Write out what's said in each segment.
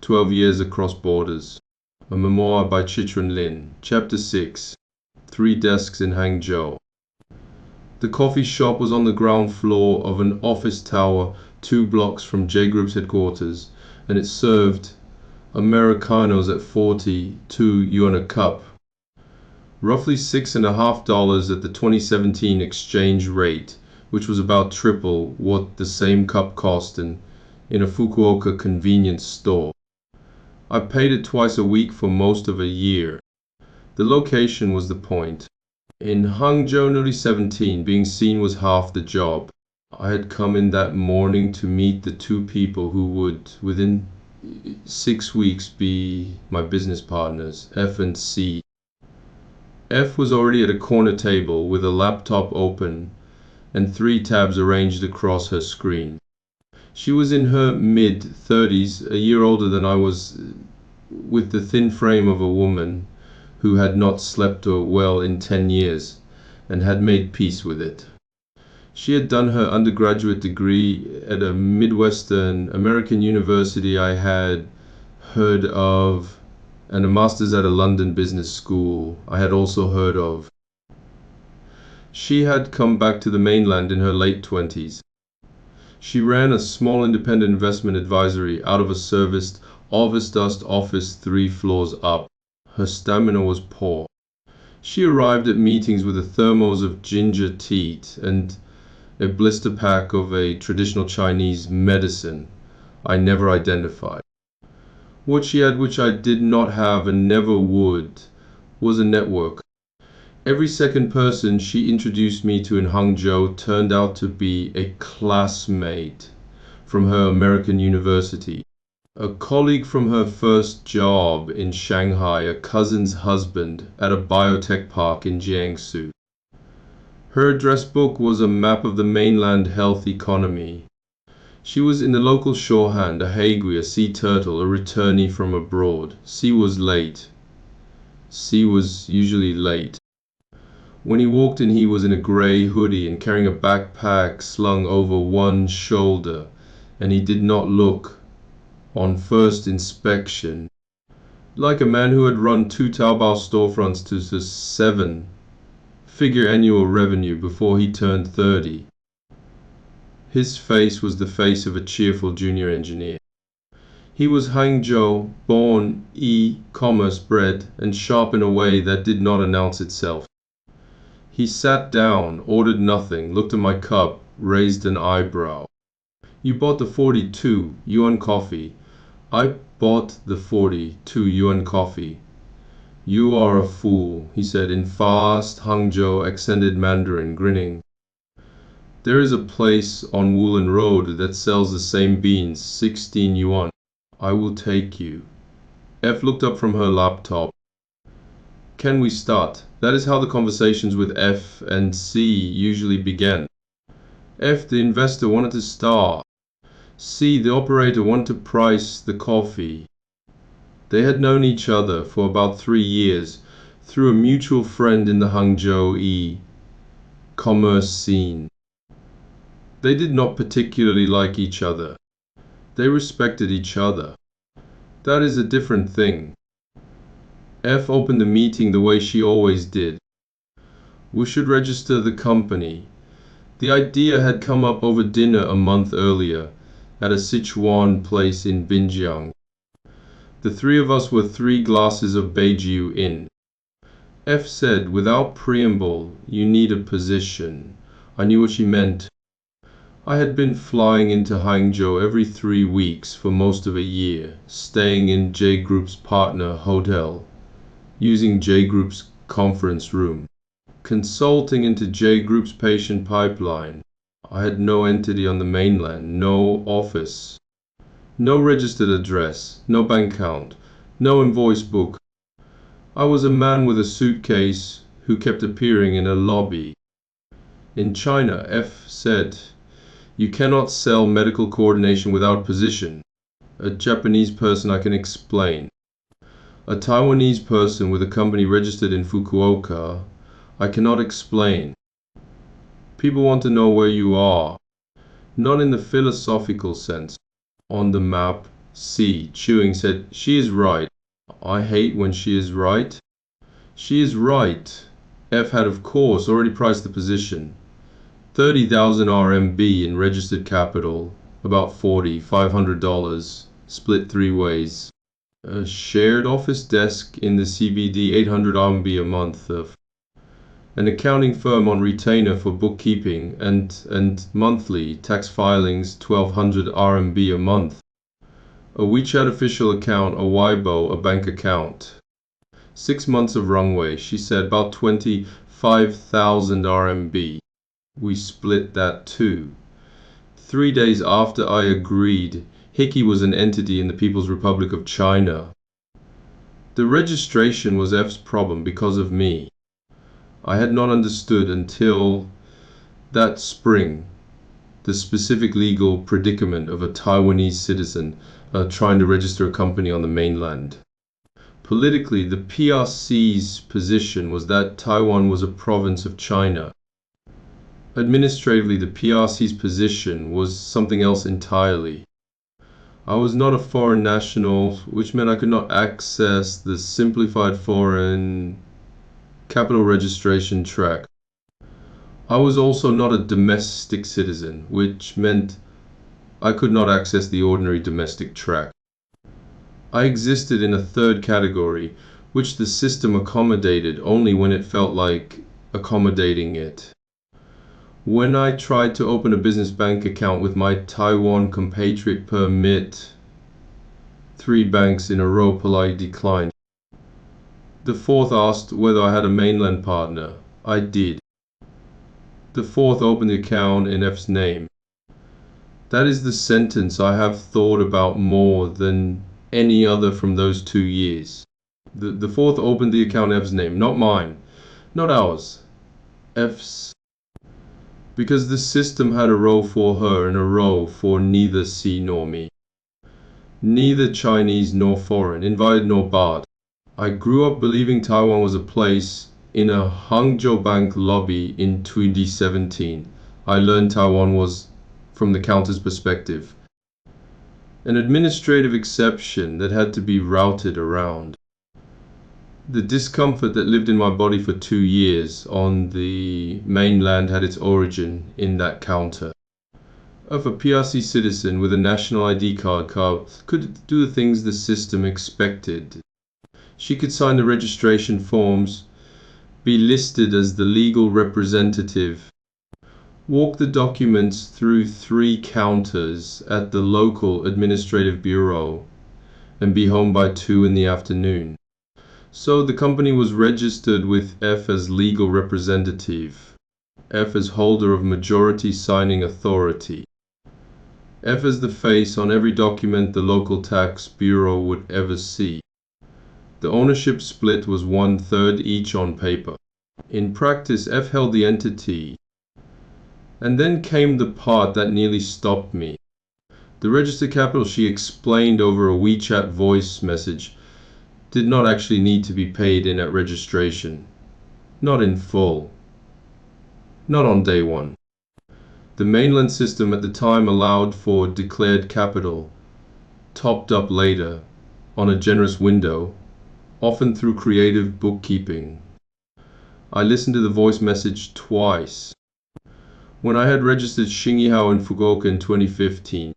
12 Years Across Borders. A memoir by Ch.6. Chapter 6. 3 Desks in Hangzhou. The coffee shop was on the ground floor of an office tower 2 blocks from J Group's headquarters, and it served Americanos at 42-yuan a cup, roughly $6.50 at the 2017 exchange rate, which was about triple what the same cup cost in a Fukuoka convenience store. I paid it twice a week for most of a year. The location was the point. In Hangzhou, nearly 17, being seen was half the job. I had come in that morning to meet the 2 people who would, within 6 weeks, be my business partners, F and C. F was already at a corner table with a laptop open and 3 tabs arranged across her screen. She was in her mid-30s, a year older than I was, with the thin frame of a woman who had not slept well in 10 years and had made peace with it. She had done her undergraduate degree at a Midwestern American university I had heard of, and a master's at a London business school I had also heard of. She had come back to the mainland in her late 20s. She ran a small independent investment advisory out of a serviced office-dust office 3 floors up. Her stamina was poor. She arrived at meetings with a thermos of ginger tea and a blister pack of a traditional Chinese medicine I never identified. What she had, which I did not have and never would, was a network. Every second person she introduced me to in Hangzhou turned out to be a classmate from her American university, a colleague from her first job in Shanghai, a cousin's husband at a biotech park in Jiangsu. Her address book was a map of the mainland health economy. She was in the local shorthand, a haigui, a sea turtle, a returnee from abroad. C was late. C was usually late. When he walked in, he was in a grey hoodie and carrying a backpack slung over one shoulder, and he did not look, on first inspection, like a man who had run 2 Taobao storefronts to the 7-figure annual revenue before he turned 30. His face was the face of a cheerful junior engineer. He was Hangzhou, born, e-commerce bred, and sharp in a way that did not announce itself. He sat down, ordered nothing, looked at my cup, raised an eyebrow. "You bought the 42-yuan coffee." "I bought the 42-yuan coffee." "You are a fool," he said in fast Hangzhou accented Mandarin, grinning. "There is a place on Woolen Road that sells the same beans, 16 yuan. I will take you." F looked up from her laptop. "Can we start?" That is how the conversations with F and C usually began. F, the investor, wanted to start. C, the operator, wanted to price the coffee. They had known each other for about 3 years through a mutual friend in the Hangzhou e-commerce scene. They did not particularly like each other. They respected each other. That is a different thing. F opened the meeting the way she always did. "We should register the company." The idea had come up over dinner a month earlier at a Sichuan place in Binjiang. The 3 of us were 3 glasses of Beiju in. F said, without preamble, "You need a position." I knew what she meant. I had been flying into Hangzhou every 3 weeks for most of a year, staying in J Group's partner hotel, using J Group's conference room, consulting into J Group's patient pipeline. I had no entity on the mainland, no office, no registered address, no bank account, no invoice book. I was a man with a suitcase who kept appearing in a lobby. In China, F said, "You cannot sell medical coordination without position." A Japanese person I can explain. A Taiwanese person with a company registered in Fukuoka I cannot explain. People want to know where you are, not in the philosophical sense. On the map, C, chewing, said, "She is right. I hate when she is right." She is right. F had, of course, already priced the position. 30,000 RMB in registered capital, about $500, split three ways. A shared office desk in the CBD, 800 RMB a month. An accounting firm on retainer for bookkeeping and monthly tax filings, 1,200 RMB a month. A WeChat official account, a Weibo, a bank account. 6 months of runway, she said, about 25,000 RMB. We split that too. 3 days after I agreed, Hickey was an entity in the People's Republic of China. The registration was F's problem because of me. I had not understood until that spring the specific legal predicament of a Taiwanese citizen trying to register a company on the mainland. Politically, the PRC's position was that Taiwan was a province of China. Administratively, the PRC's position was something else entirely. I was not a foreign national, which meant I could not access the simplified foreign capital registration track. I was also not a domestic citizen, which meant I could not access the ordinary domestic track. I existed in a third category, which the system accommodated only when it felt like accommodating it. When I tried to open a business bank account with my Taiwan compatriot permit, 3 banks in a row politely declined. The 4th asked whether I had a mainland partner. I did. The 4th opened the account in F's name. That is the sentence I have thought about more than any other from those 2 years. The 4th opened the account in F's name, not mine, not ours, F's. Because the system had a row for her and a row for neither C nor me. Neither Chinese nor foreign, invited nor barred. I grew up believing Taiwan was a place in a Hangzhou bank lobby in 2017. I learned Taiwan was from the counter's perspective. An administrative exception that had to be routed around. The discomfort that lived in my body for 2 years on the mainland had its origin in that counter. If a PRC citizen with a national ID card could do the things the system expected, she could sign the registration forms, be listed as the legal representative, walk the documents through 3 counters at the local administrative bureau, and be home by 2 in the afternoon. So the company was registered with F as legal representative, F as holder of majority signing authority, F as the face on every document the local tax bureau would ever see. The ownership split was 1/3 each on paper. In practice, F held the entity. And then came the part that nearly stopped me. The registered capital she explained over a WeChat voice message did not actually need to be paid in at registration. Not in full. Not on day 1. The mainland system at the time allowed for declared capital, topped up later, on a generous window, often through creative bookkeeping. I listened to the voice message twice. When I had registered Xingyihao in Fukuoka in 2015,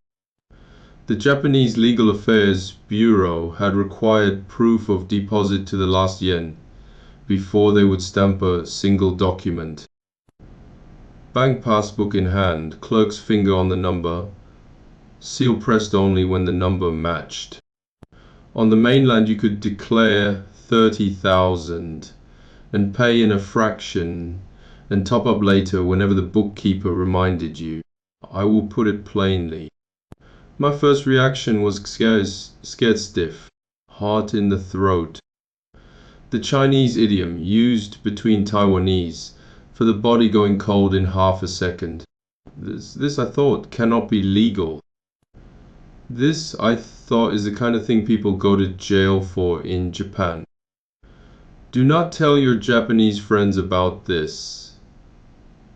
the Japanese Legal Affairs Bureau had required proof of deposit to the last yen before they would stamp a single document. Bank passbook in hand, clerk's finger on the number, seal pressed only when the number matched. On the mainland you could declare 30,000 and pay in a fraction and top up later whenever the bookkeeper reminded you. I will put it plainly. My first reaction was scared stiff, heart in the throat. The Chinese idiom used between Taiwanese for the body going cold in half a second. This I thought cannot be legal. This I thought is the kind of thing people go to jail for in Japan. Do not tell your Japanese friends about this,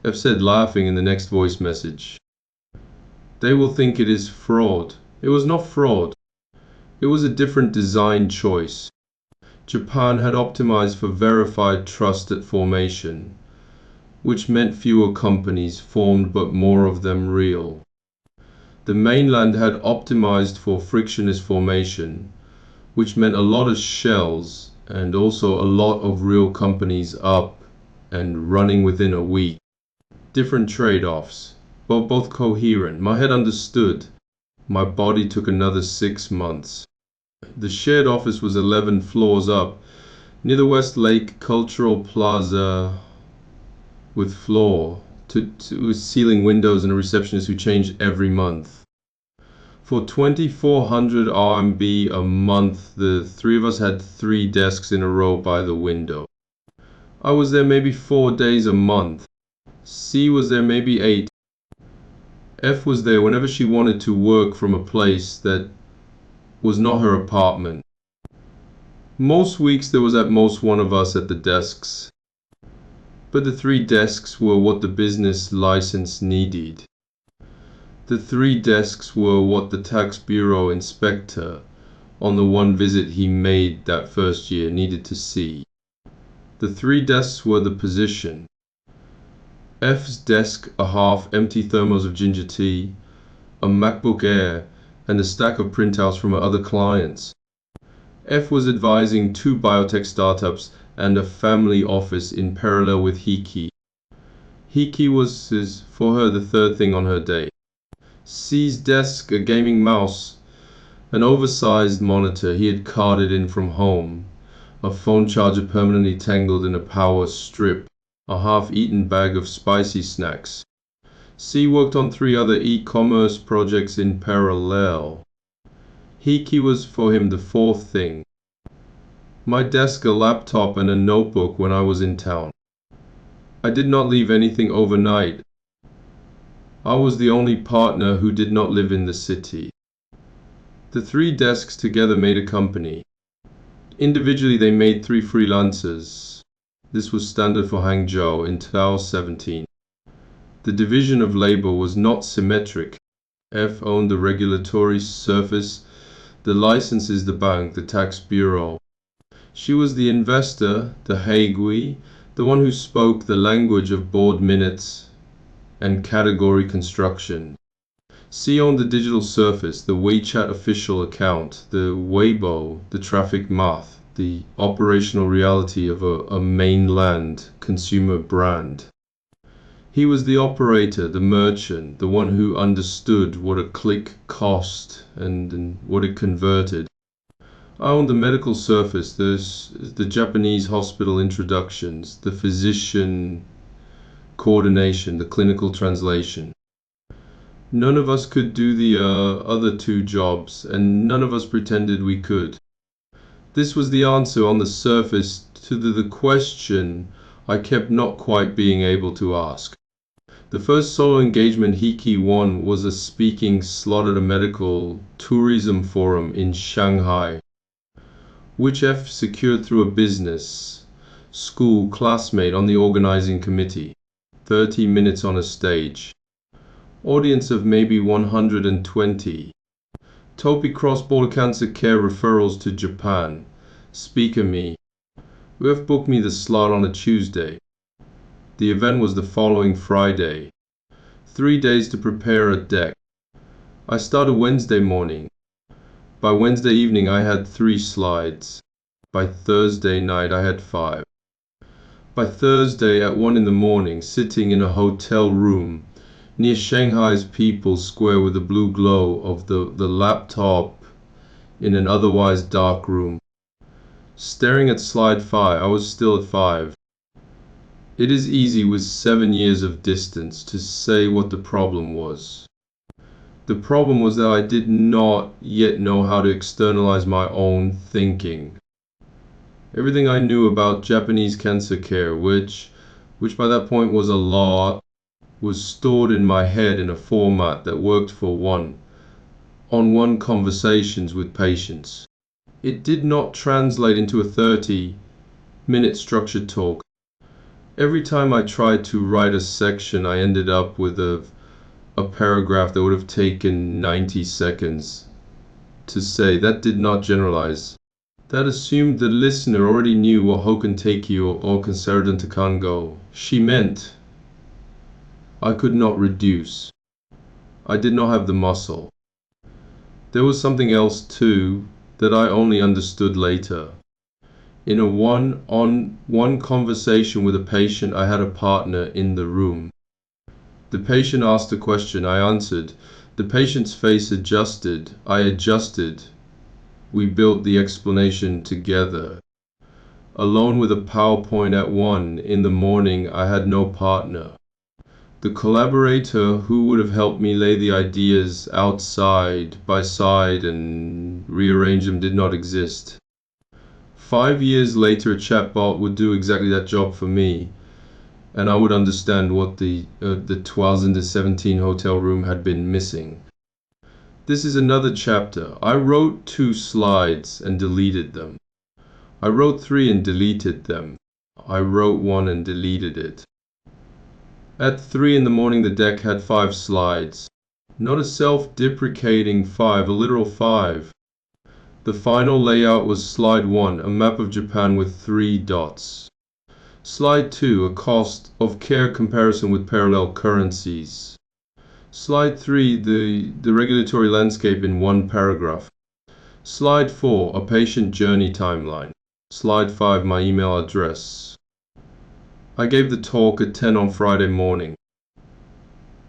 F said, laughing in the next voice message. They will think it is fraud. It was not fraud. It was a different design choice. Japan had optimized for verified trusted formation, which meant fewer companies formed but more of them real. The mainland had optimized for frictionless formation, which meant a lot of shells and also a lot of real companies up and running within a week. Different trade-offs, but both coherent. My head understood. My body took another 6 months. The shared office was 11 floors up, near the West Lake Cultural Plaza, with floor to ceiling windows and a receptionist who changed every month. For 2,400 RMB a month, the three of us had 3 desks in a row by the window. I was there maybe 4 days a month. C was there maybe 8. F was there whenever she wanted to work from a place that was not her apartment. Most weeks there was at most one of us at the desks, but the 3 desks were what the business license needed. The 3 desks were what the tax bureau inspector, on the one visit he made that first year, needed to see. The 3 desks were the position. F's desk, a half empty thermos of ginger tea, a MacBook Air, and a stack of printouts from her other clients. F was advising 2 biotech startups and a family office in parallel with Hiki. Hiki was for her the third thing on her day. C's desk, a gaming mouse, an oversized monitor he had carted in from home, a phone charger permanently tangled in a power strip, a half-eaten bag of spicy snacks. C worked on 3 other e-commerce projects in parallel. Hiki was for him the 4th thing. My desk, a laptop, and a notebook when I was in town. I did not leave anything overnight. I was the only partner who did not live in the city. The 3 desks together made a company. Individually they made 3 freelancers. This was standard for Hangzhou in 2017. The division of labor was not symmetric. F owned the regulatory surface, the licenses the bank, the tax bureau. She was the investor, the haigui, the one who spoke the language of board minutes and category construction. C owned the digital surface, the WeChat official account, the Weibo, the traffic math, the operational reality of a mainland consumer brand. He was the operator, the merchant, the one who understood what a click cost and what it converted. I owned the medical surface, the Japanese hospital introductions, the physician coordination, the clinical translation. None of us could do the other 2 jobs, and none of us pretended we could. This was the answer on the surface to the question I kept not quite being able to ask. The first solo engagement Hiki won was a speaking slot at a medical tourism forum in Shanghai, which F secured through a business school classmate on the organizing committee. 30 minutes on a stage. Audience of maybe 120. Topi cross-border cancer care referrals to Japan. Speaker me. Who have booked me the slot on a Tuesday. The event was the following Friday. 3 days to prepare a deck. I started Wednesday morning. By Wednesday evening I had 3 slides. By Thursday night I had 5. By Thursday at 1 in the morning, sitting in a hotel room near Shanghai's People's Square with the blue glow of the laptop in an otherwise dark room. Staring at slide 5, I was still at 5. It is easy with 7 years of distance to say what the problem was. The problem was that I did not yet know how to externalize my own thinking. Everything I knew about Japanese cancer care, which by that point was a lot, was stored in my head in a format that worked for one-on-one conversations with patients. It did not translate into a 30-minute structured talk. Every time I tried to write a section, I ended up with a paragraph that would have taken 90 seconds. to say. That did not generalize. That assumed the listener already knew what Hoken Teiki or Conservative Takango. She meant I could not reduce. I did not have the muscle. There was something else too that I only understood later. In a one-on-one conversation with a patient, I had a partner in the room. The patient asked a question, I answered. The patient's face adjusted, I adjusted. We built the explanation together. Alone with a PowerPoint at 1 in the morning, I had no partner. The collaborator who would have helped me lay the ideas out side by side and rearrange them did not exist. 5 years later, a chatbot would do exactly that job for me, and I would understand what the 2017 hotel room had been missing. This is another chapter. I wrote 2 slides and deleted them. I wrote 3 and deleted them. I wrote 1 and deleted it. At 3 in the morning, the deck had 5 slides. Not a self-deprecating 5, a literal 5. The final layout was slide 1, a map of Japan with 3 dots. Slide 2, a cost of care comparison with parallel currencies. Slide 3, the regulatory landscape in 1 paragraph. Slide 4, a patient journey timeline. Slide 5, my email address. I gave the talk at 10 on Friday morning.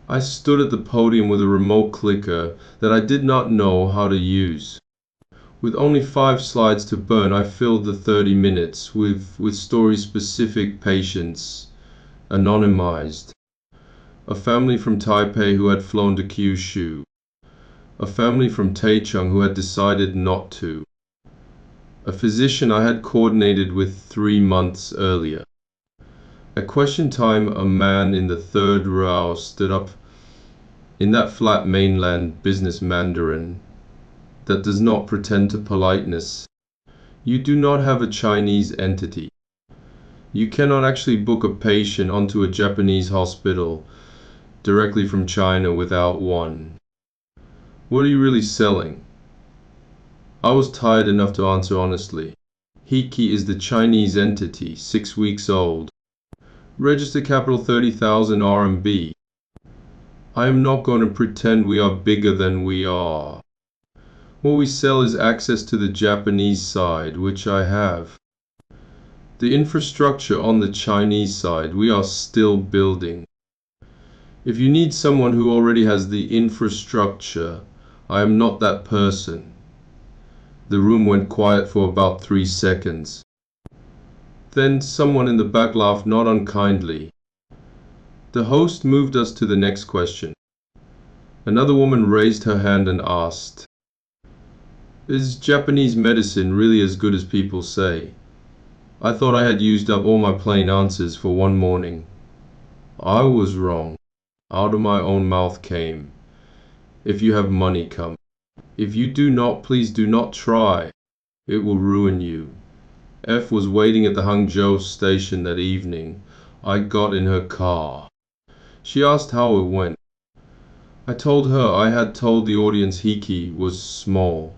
I stood at the podium with a remote clicker that I did not know how to use. With only 5 slides to burn, I filled the 30 minutes with story-specific patients, anonymized. A family from Taipei who had flown to Kyushu. A family from Taichung who had decided not to. A physician I had coordinated with 3 months earlier. At question time, a man in the 3rd row stood up in that flat mainland business Mandarin that does not pretend to politeness. You do not have a Chinese entity. You cannot actually book a patient onto a Japanese hospital directly from China without one. What are you really selling? I was tired enough to answer honestly. Hiki is the Chinese entity, 6 weeks old. Register capital 30,000 RMB. I am not going to pretend we are bigger than we are. What we sell is access to the Japanese side, which I have. The infrastructure on the Chinese side, we are still building. If you need someone who already has the infrastructure, I am not that person. The room went quiet for about 3 seconds. Then someone in the back laughed not unkindly. The host moved us to the next question. Another woman raised her hand and asked, "Is Japanese medicine really as good as people say?" I thought I had used up all my plain answers for one morning. I was wrong. Out of my own mouth came, "If you have money, come. If you do not, please do not try. It will ruin you." F was waiting at the Hangzhou station that evening. I got in her car. She asked how it went. I told her I had told the audience Hiki was small,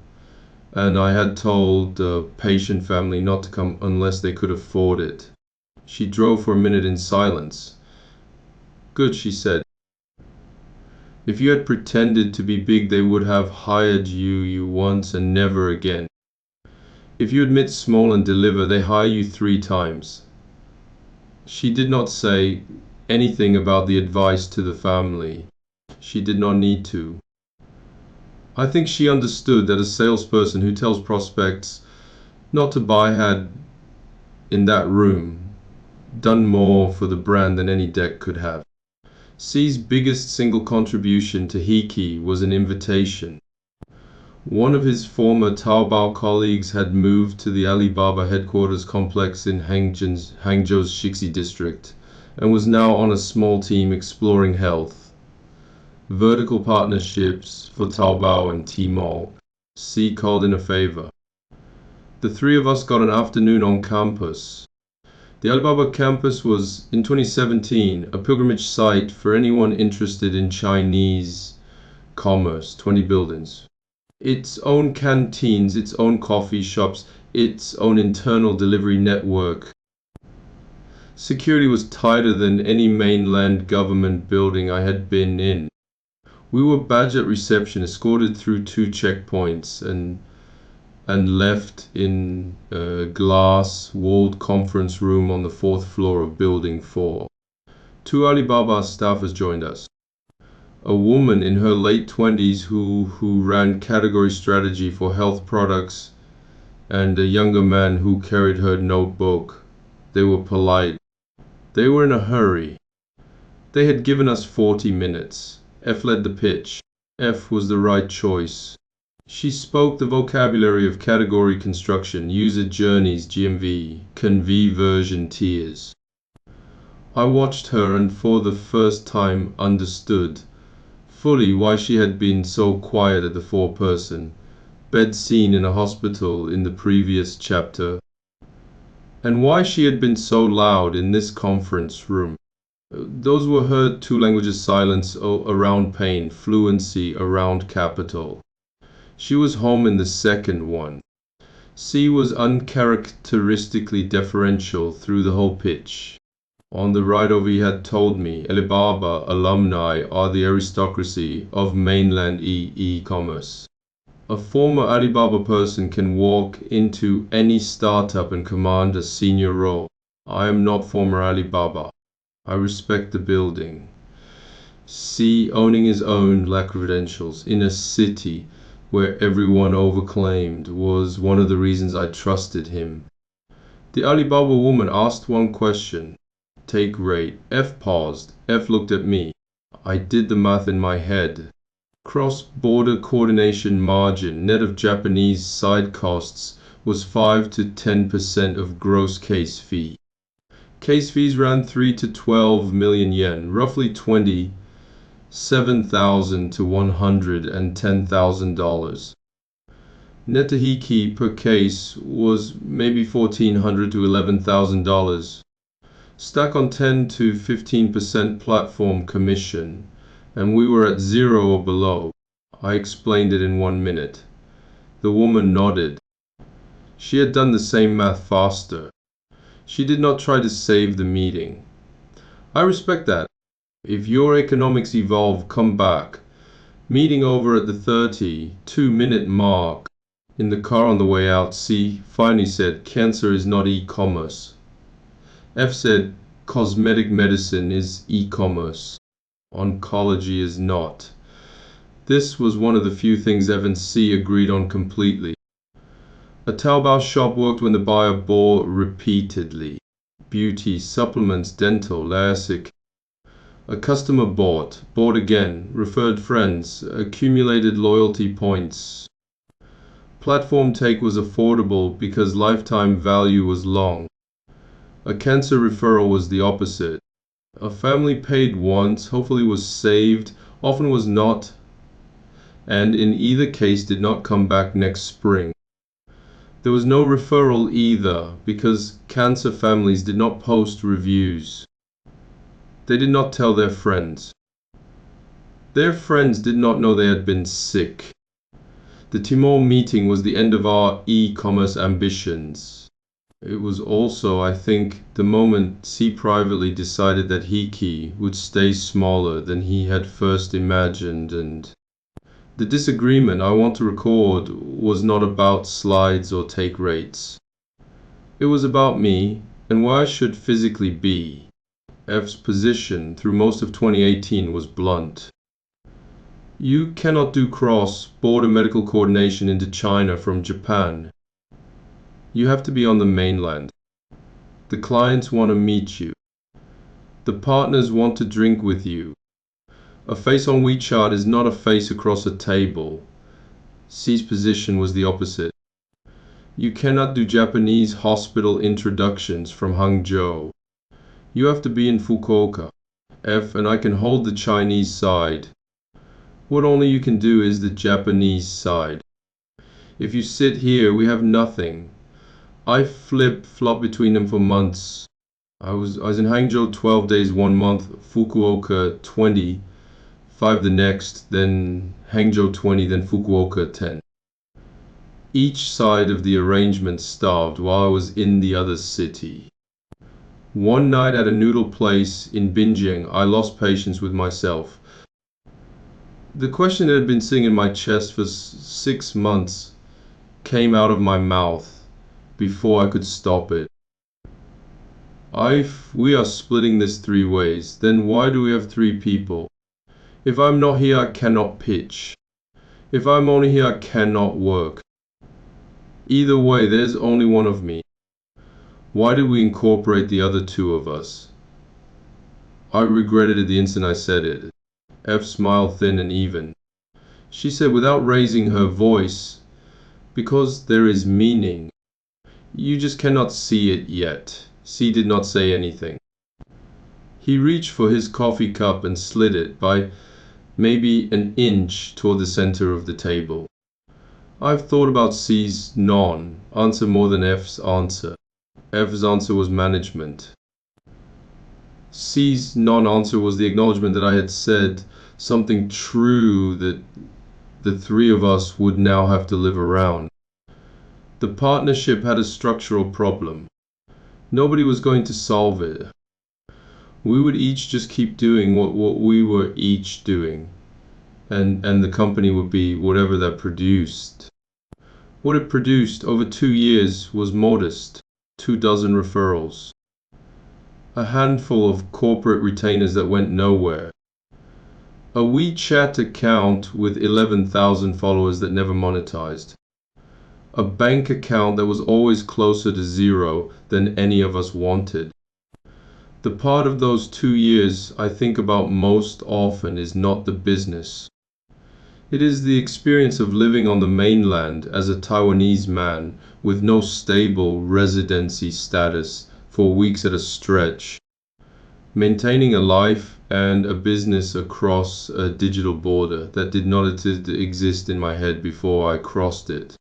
and I had told the patient family not to come unless they could afford it. She drove for a minute in silence. "Good," she said. "If you had pretended to be big, they would have hired you once and never again. If you admit small and deliver, they hire you 3 times. She did not say anything about the advice to the family. She did not need to. I think she understood that a salesperson who tells prospects not to buy had, in that room, done more for the brand than any deck could have. C's biggest single contribution to Hiki was an invitation. One of his former Taobao colleagues had moved to the Alibaba headquarters complex in Hangzhou's Ch.6 district and was now on a small team exploring health. Vertical partnerships for Taobao and Tmall. C called in a favor. The 3 of us got an afternoon on campus. The Alibaba campus was, in 2017, a pilgrimage site for anyone interested in Chinese commerce, 20 buildings. its own canteens, its own coffee shops, its own internal delivery network. Security was tighter than any mainland government building I had been in. We were badged at reception, escorted through 2 checkpoints, and left in a glass-walled conference room on the 4th floor of Building 4. 2 Alibaba staffers joined us. A woman in her late 20s who ran category strategy for health products, and a younger man who carried her notebook. They were polite. They were in a hurry. They had given us 40 minutes. F led the pitch. F was the right choice. She spoke the vocabulary of category construction, user journeys, GMV, conversion tiers. I watched her and for the first time understood fully why she had been so quiet at the 4-person bed scene in a hospital in the previous chapter, and why she had been so loud in this conference room. Those were her 2 languages: silence around pain, fluency around capital. She was home in the second one. C was uncharacteristically deferential through the whole pitch. On the right over he had told me, Alibaba alumni are the aristocracy of mainland e-commerce. A former Alibaba person can walk into any startup and command a senior role. I am not former Alibaba. I respect the building. C owning his own lack credentials in a city where everyone overclaimed was one of the reasons I trusted him. The Alibaba woman asked one question. Take rate. F paused. F looked at me. I did the math in my head. Cross-border coordination margin, net of Japanese side costs, was 5 to 10% of gross case fee. Case fees ran 3 to 12 million yen, roughly $27,000 to $110,000. Net haigui per case was maybe $1,400 to $11,000. Stack on 10 to 15% platform commission, and we were at 0 or below. I explained it in 1 minute. The woman nodded. She had done the same math faster. She did not try to save the meeting. I respect that. If your economics evolve, come back. Meeting over at the 32-minute mark. In the car on the way out, C finally said, cancer is not e-commerce. F said, cosmetic medicine is e-commerce. Oncology is not. This was one of the few things F and C agreed on completely. A Taobao shop worked when the buyer bought repeatedly. Beauty, supplements, dental, LASIK. A customer bought again, referred friends, accumulated loyalty points. Platform take was affordable because lifetime value was long. A cancer referral was the opposite. A family paid once, hopefully was saved, often was not, and in either case did not come back next spring. There was no referral either, because cancer families did not post reviews. They did not tell their friends. Their friends did not know they had been sick. The Timor meeting was the end of our e-commerce ambitions. It was also, I think, the moment C privately decided that haigui would stay smaller than he had first imagined, and the disagreement I want to record was not about slides or take rates. It was about me and where I should physically be. F's position through most of 2018 was blunt. You cannot do cross-border medical coordination into China from Japan. You have to be on the mainland. The clients want to meet you. The partners want to drink with you. A face on WeChat is not a face across a table. C's position was the opposite. You cannot do Japanese hospital introductions from Hangzhou. You have to be in Fukuoka. F and I can hold the Chinese side. What only you can do is the Japanese side. If you sit here, we have nothing. I flip-flop between them for months. I was in Hangzhou 12 days 1 month, Fukuoka 20, 5 the next, then Hangzhou 20, then Fukuoka 10. Each side of the arrangement starved while I was in the other city. One night at a noodle place in Binjing, I lost patience with myself. The question that had been sitting in my chest for 6 months came out of my mouth before I could stop it. If we are splitting this 3 ways, then why do we have 3 people? If I'm not here, I cannot pitch. If I'm only here, I cannot work. Either way, there's only one of me. Why did we incorporate the other 2 of us? I regretted it the instant I said it. F smiled thin and even. She said without raising her voice, because there is meaning. You just cannot see it yet. C did not say anything. He reached for his coffee cup and slid it by maybe an inch toward the center of the table. I've thought about C's non-answer more than F's answer. F's answer was management. C's non-answer was the acknowledgement that I had said something true that the 3 of us would now have to live around. The partnership had a structural problem. Nobody was going to solve it. We would each just keep doing what we were each doing. And the company would be whatever that produced. What it produced over 2 years was modest, 24 referrals. A handful of corporate retainers that went nowhere. A WeChat account with 11,000 followers that never monetized. A bank account that was always closer to 0 than any of us wanted. The part of those 2 years I think about most often is not the business. It is the experience of living on the mainland as a Taiwanese man with no stable residency status for weeks at a stretch, maintaining a life and a business across a digital border that did not exist in my head before I crossed it.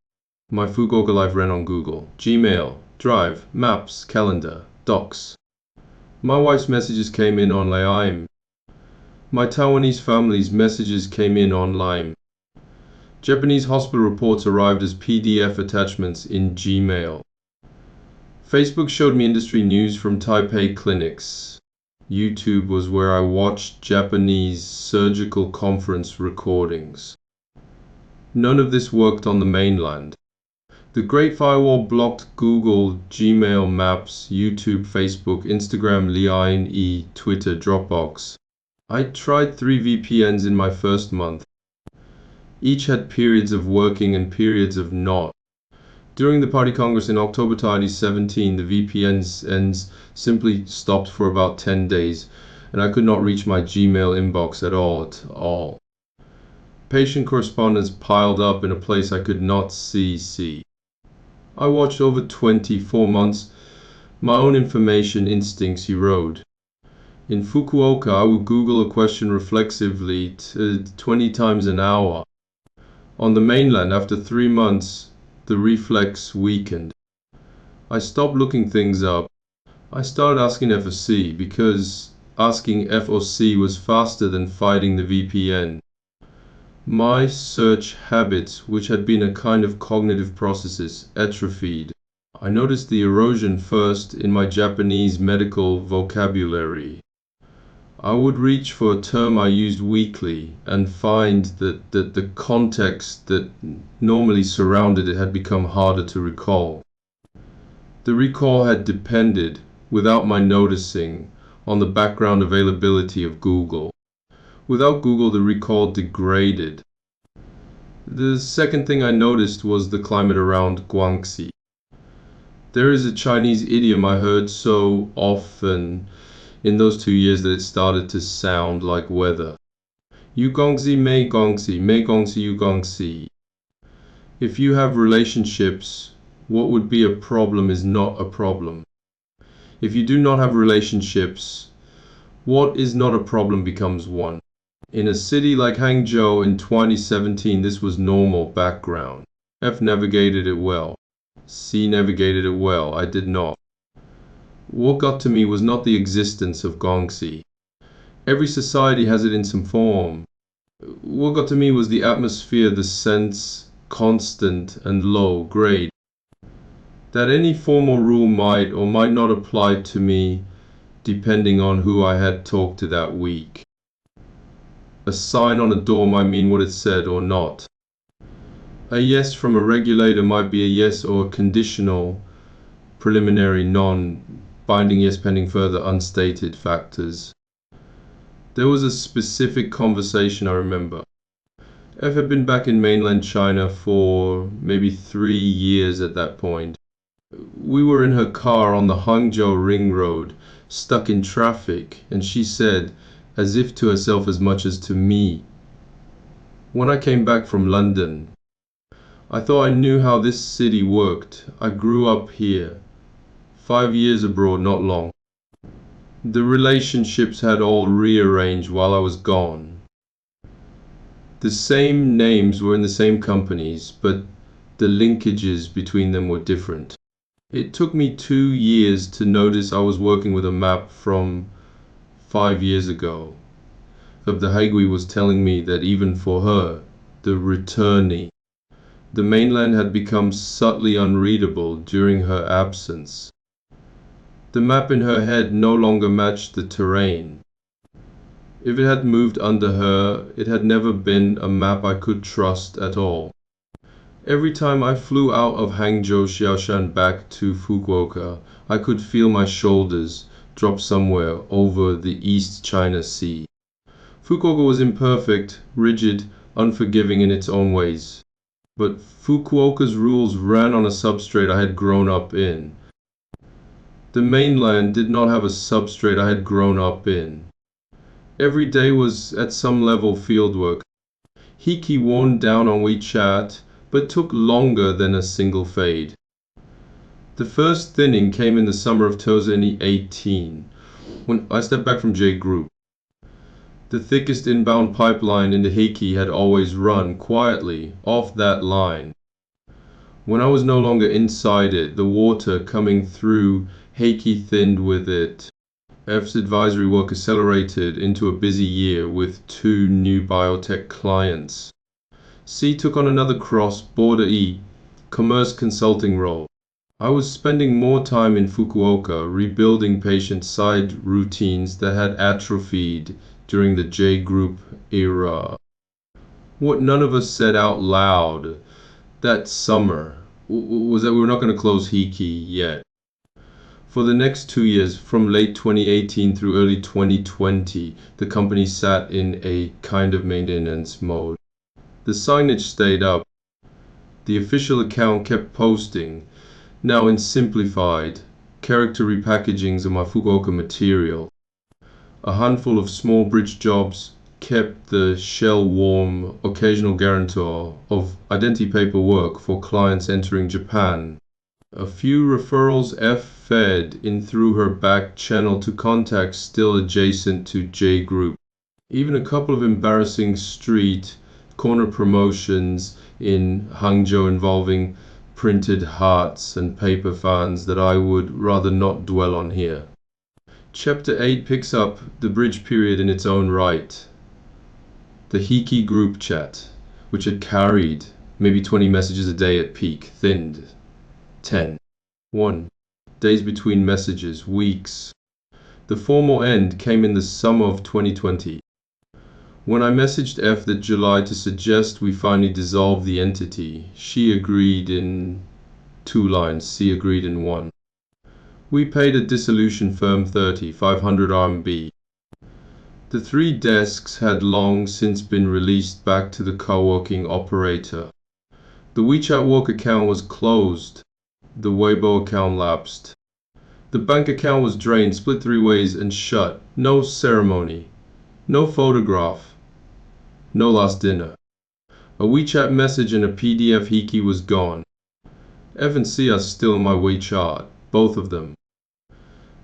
My Fukuoka life ran on Google, Gmail, Drive, Maps, Calendar, Docs. My wife's messages came in on Line. My Taiwanese family's messages came in online. Japanese hospital reports arrived as PDF attachments in Gmail. Facebook showed me industry news from Taipei clinics. YouTube was where I watched Japanese surgical conference recordings. None of this worked on the mainland. The Great Firewall blocked Google, Gmail, Maps, YouTube, Facebook, Instagram, Line, Twitter, Dropbox. I tried 3 VPNs in my first month. Each had periods of working and periods of not. During the Party Congress in October 2017, the VPNs simply stopped for about 10 days, and I could not reach my Gmail inbox at all. Patient correspondence piled up in a place I could not see. I watched over 24 months. My own information instincts erode. In Fukuoka, I would Google a question reflexively 20 times an hour. On the mainland, after 3 months, the reflex weakened. I stopped looking things up. I started asking F or C because asking F or C was faster than fighting the VPN. My search habits, which had been a kind of cognitive processes, atrophied. I noticed the erosion first in my Japanese medical vocabulary. I would reach for a term I used weekly and find that the context that normally surrounded it had become harder to recall. The recall had depended, without my noticing, on the background availability of Google. Without Google, the recall degraded. The second thing I noticed was the climate around Guangxi. There is a Chinese idiom I heard so often in those 2 years that it started to sound like weather. You Gongxi, Mei Gongxi, you Gongxi. If you have relationships, what would be a problem is not a problem. If you do not have relationships, what is not a problem becomes one. In a city like Hangzhou in 2017, this was normal background. F navigated it well. C navigated it well. I did not. What got to me was not the existence of Gongxi. Every society has it in some form. What got to me was the atmosphere, the sense constant and low grade, that any formal rule might or might not apply to me depending on who I had talked to that week. A sign on a door might mean what it said or not. A yes from a regulator might be a yes or a conditional, preliminary, non-binding yes pending further unstated factors. There was a specific conversation I remember. F had been back in mainland China for maybe 3 years at that point. We were in her car on the Hangzhou ring road, stuck in traffic, and she said, as if to herself as much as to me, "When I came back from London, I thought I knew how this city worked. I grew up here. 5 years abroad, not long. The relationships had all rearranged while I was gone. The same names were in the same companies, but the linkages between them were different. It took me 2 years to notice I was working with a map from 5 years ago. The haigui was telling me that even for her, the returnee, the mainland had become subtly unreadable during her absence. The map in her head no longer matched the terrain. If it had moved under her, it had never been a map I could trust at all. Every time I flew out of Hangzhou Xiaoshan back to Fukuoka, I could feel my shoulders drop somewhere over the East China Sea. Fukuoka was imperfect, rigid, unforgiving in its own ways. But Fukuoka's rules ran on a substrate I had grown up in. The mainland did not have a substrate I had grown up in. Every day was at some level fieldwork. Hiki worn down on WeChat, but took longer than a single fade. The first thinning came in the summer of 2018, when I stepped back from J Group. The thickest inbound pipeline in the Hiki had always run quietly off that line. When I was no longer inside it, the water coming through Hiki thinned with it. F's advisory work accelerated into a busy year with 2 new biotech clients. C took on another cross-border commerce consulting role. I was spending more time in Fukuoka rebuilding patient side routines that had atrophied during the J Group era. What none of us said out loud that summer was that we were not going to close Hiki yet. For the next 2 years, from late 2018 through early 2020, the company sat in a kind of maintenance mode. The signage stayed up. The official account kept posting, now in simplified, character repackagings of my Fukuoka material. A handful of small bridge jobs kept the shell warm, occasional guarantor of identity paperwork for clients entering Japan. A few referrals F fed in through her back channel to contacts still adjacent to J Group. Even a couple of embarrassing street corner promotions in Hangzhou involving printed hearts and paper fans that I would rather not dwell on here. Chapter 8 picks up the bridge period in its own right. The Hiki group chat, which had carried maybe 20 messages a day at peak, thinned. 10. 1. Days between messages, weeks. The formal end came in the summer of 2020. When I messaged F that July to suggest we finally dissolve the entity, she agreed in 2 lines, C agreed in 1. We paid a dissolution firm 500 RMB. The 3 desks had long since been released back to the co-working operator. The WeChat work account was closed. The Weibo account lapsed. The bank account was drained, split 3 ways and shut. No ceremony. No photograph. No last dinner. A WeChat message and a PDF Hiki was gone. F and C are still in my WeChat, both of them.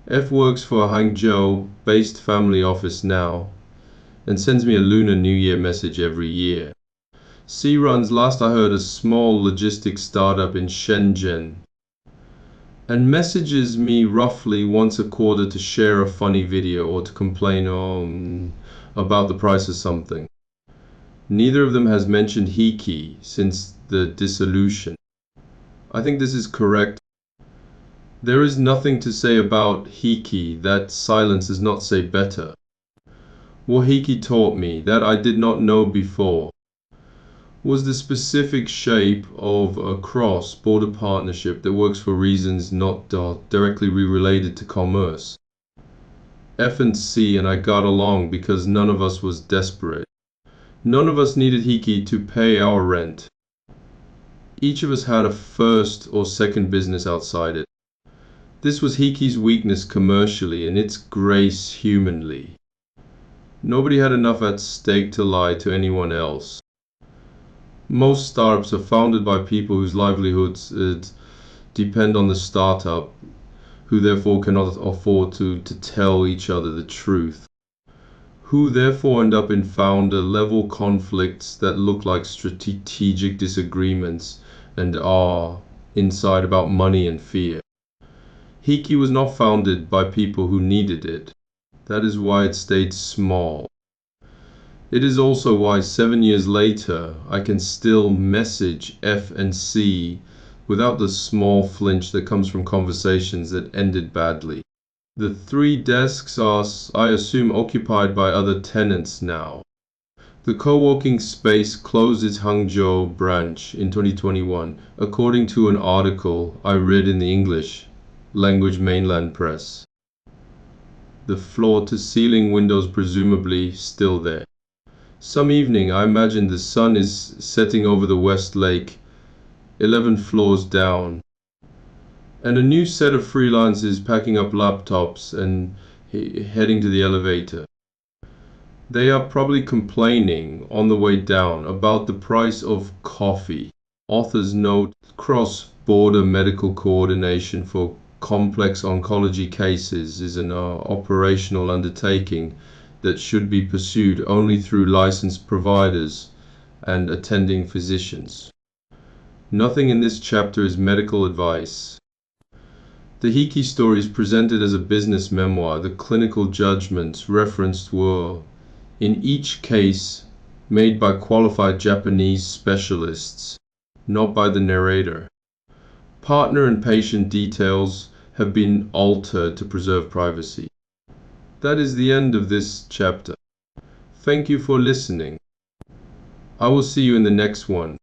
F works for a Hangzhou-based family office now and sends me a Lunar New Year message every year. C runs, last I heard, a small logistics startup in Shenzhen and messages me roughly once a quarter to share a funny video or to complain about the price of something. Neither of them has mentioned Hiki since the dissolution. I think this is correct. There is nothing to say about hiki that silence does not say better. What hiki taught me that I did not know before was the specific shape of a cross-border partnership that works for reasons not directly related to commerce. F and C and I got along because none of us was desperate. None of us needed hiki to pay our rent. Each of us had a first or second business outside it. This was hiki's weakness commercially and its grace humanly. Nobody had enough at stake to lie to anyone else. Most startups are founded by people whose livelihoods depend on the startup, who therefore cannot afford to tell each other the truth, who therefore end up in founder-level conflicts that look like strategic disagreements and are inside about money and fear. Hiki was not founded by people who needed it. That is why it stayed small. It is also why 7 years later I can still message F and C without the small flinch that comes from conversations that ended badly. The 3 desks are, I assume, occupied by other tenants now. The co-working space closed its Hangzhou branch in 2021, according to an article I read in the English language mainland press. The floor-to-ceiling windows presumably still there. Some evening I imagine the sun is setting over the West Lake, 11 floors down, and a new set of freelancers packing up laptops and heading to the elevator. They are probably complaining on the way down about the price of coffee. Authors note cross-border medical coordination for complex oncology cases is an operational undertaking that should be pursued only through licensed providers and attending physicians. Nothing in this chapter is medical advice. The hiki story is presented as a business memoir. The clinical judgments referenced were, in each case, made by qualified Japanese specialists, not by the narrator. Partner and patient details have been altered to preserve privacy. That is the end of this chapter. Thank you for listening. I will see you in the next one.